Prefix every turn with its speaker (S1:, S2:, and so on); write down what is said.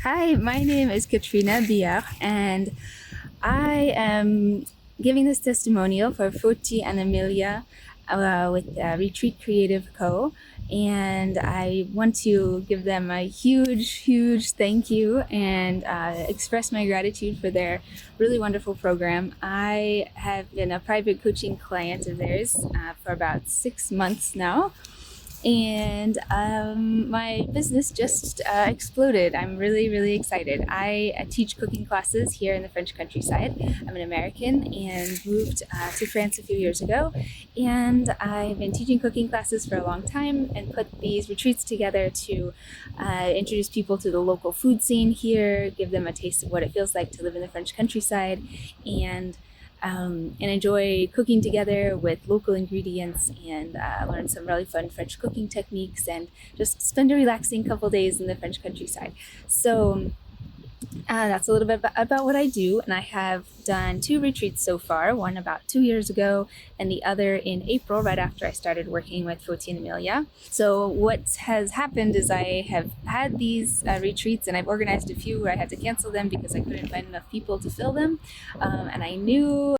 S1: Hi, my name is Katrina and I am giving this testimonial for Foti and Amelia with Retreat Creative Co. And I want to give them a huge thank you and express my gratitude for their really wonderful program. I have been a private coaching client of theirs for about 6 months now, and my business just exploded. I'm really excited. I teach cooking classes here in the French countryside. I'm an American and moved to France a few years ago, and I've been teaching cooking classes for a long time and put these retreats together to introduce people to the local food scene here, give them a taste of what it feels like to live in the French countryside, and enjoy cooking together with local ingredients and learn some really fun French cooking techniques and just spend a relaxing couple days in the French countryside. So that's a little bit about what I do, and I have done 2 retreats so far, one about 2 years ago and the other in April, right after I started working with Foti and Amelia. So what has happened is I have had these retreats, and I've organized a few where I had to cancel them because I couldn't find enough people to fill them, and I knew